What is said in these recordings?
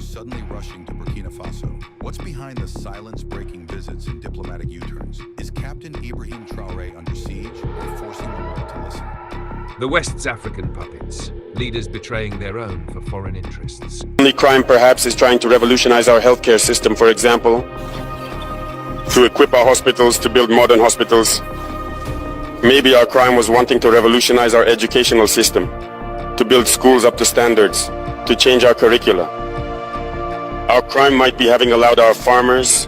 suddenly rushing to Burkina Faso? What's behind the silence-breaking visits and diplomatic U-turns? Is Captain Ibrahim Traoré under siege or forcing the world to listen? The West's African puppets, leaders betraying their own for foreign interests. The only crime perhaps is trying to revolutionize our healthcare system, for example, to equip our hospitals, to build modern hospitals. Maybe our crime was wanting to revolutionize our educational system, to build schools up to standards, to change our curricula. Our crime might be having allowed our farmers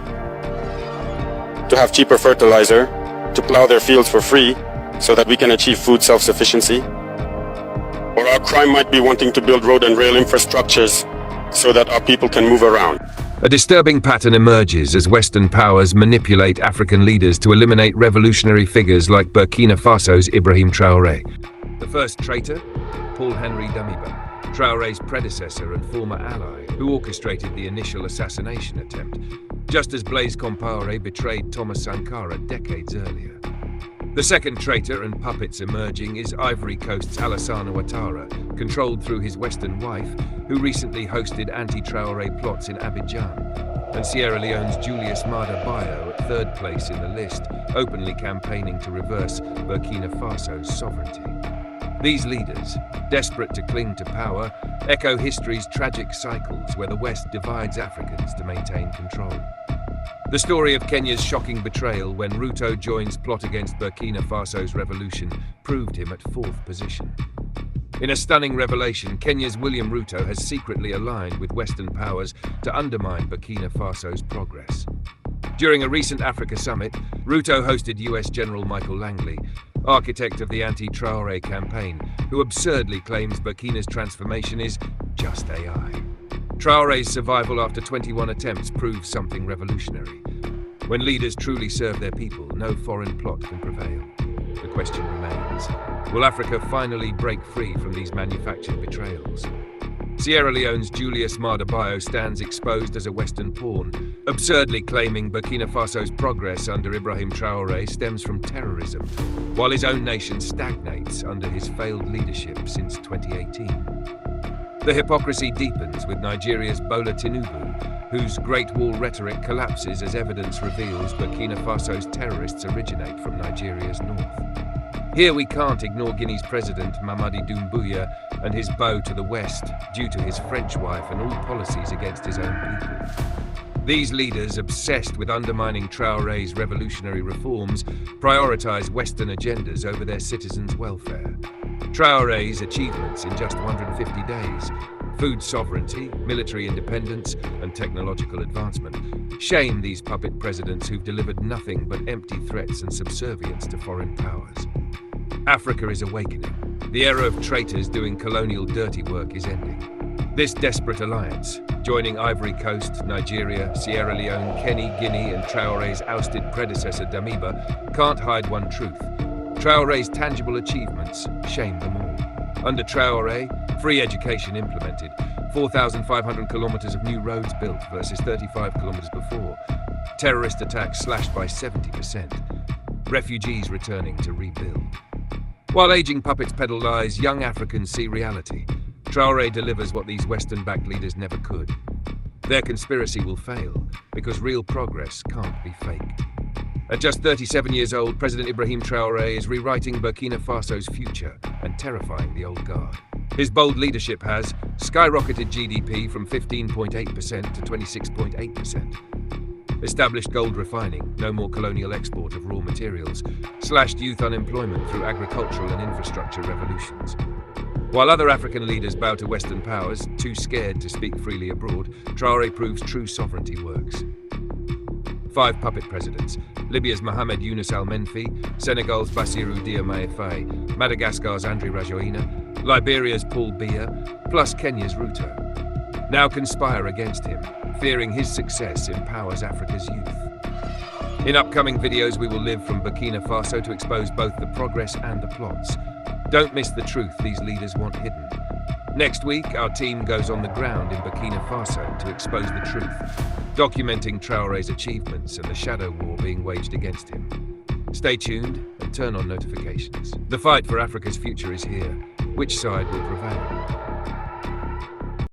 to have cheaper fertilizer, to plow their fields for free, so that we can achieve food self-sufficiency. Or our crime might be wanting to build road and rail infrastructures so that our people can move around. A disturbing pattern emerges as Western powers manipulate African leaders to eliminate revolutionary figures like Burkina Faso's Ibrahim Traoré. The first traitor, Paul-Henri Damiba, Traoré's predecessor and former ally, who orchestrated the initial assassination attempt, just as Blaise Compaoré betrayed Thomas Sankara decades earlier. The second traitor and puppets emerging is Ivory Coast's Alassane Ouattara, controlled through his Western wife, who recently hosted anti-Traoré plots in Abidjan, and Sierra Leone's Julius Maada Bio at third place in the list, openly campaigning to reverse Burkina Faso's sovereignty. These leaders, desperate to cling to power, echo history's tragic cycles where the West divides Africans to maintain control. The story of Kenya's shocking betrayal when Ruto joins plot against Burkina Faso's revolution proved him at fourth position. In a stunning revelation, Kenya's William Ruto has secretly aligned with Western powers to undermine Burkina Faso's progress. During a recent Africa summit, Ruto hosted US General Michael Langley, architect of the anti-Traoré campaign, who absurdly claims Burkina's transformation is just AI. Traoré's survival after 21 attempts proves something revolutionary. When leaders truly serve their people, no foreign plot can prevail. The question remains, will Africa finally break free from these manufactured betrayals? Sierra Leone's Julius Maada Bio stands exposed as a Western pawn, absurdly claiming Burkina Faso's progress under Ibrahim Traoré stems from terrorism, while his own nation stagnates under his failed leadership since 2018. The hypocrisy deepens with Nigeria's Bola Tinubu, whose Great Wall rhetoric collapses as evidence reveals Burkina Faso's terrorists originate from Nigeria's north. Here we can't ignore Guinea's president Mamadi Doumbouya and his bow to the west due to his French wife and all policies against his own people. These leaders, obsessed with undermining Traoré's revolutionary reforms, prioritize Western agendas over their citizens' welfare. Traoré's achievements in just 150 days, food sovereignty, military independence, and technological advancement, shame these puppet presidents who've delivered nothing but empty threats and subservience to foreign powers. Africa is awakening. The era of traitors doing colonial dirty work is ending. This desperate alliance, joining Ivory Coast, Nigeria, Sierra Leone, Guinea, and Traoré's ousted predecessor Damiba, can't hide one truth. Traoré's tangible achievements shame them all. Under Traoré, free education implemented, 4,500 kilometers of new roads built versus 35 kilometers before, terrorist attacks slashed by 70%, refugees returning to rebuild. While aging puppets peddle lies, young Africans see reality. Traoré delivers what these Western-backed leaders never could. Their conspiracy will fail because real progress can't be faked. At just 37 years old, President Ibrahim Traoré is rewriting Burkina Faso's future and terrifying the old guard. His bold leadership has skyrocketed GDP from 15.8% to 26.8%. Established gold refining, no more colonial export of raw materials, slashed youth unemployment through agricultural and infrastructure revolutions. While other African leaders bow to Western powers, too scared to speak freely abroad, Traoré proves true sovereignty works. 5 puppet presidents: Libya's Mohamed Yunus al-Menfi, Senegal's Bassirou Diomaye Faye, Madagascar's Andry Rajoelina, Liberia's Paul Biya, plus Kenya's Ruto, now conspire against him, fearing his success empowers Africa's youth. In upcoming videos, we will live from Burkina Faso to expose both the progress and the plots. Don't miss the truth these leaders want hidden. Next week, our team goes on the ground in Burkina Faso to expose the truth, documenting Traoré's achievements and the shadow war being waged against him. Stay tuned and turn on notifications. The fight for Africa's future is here. Which side will prevail?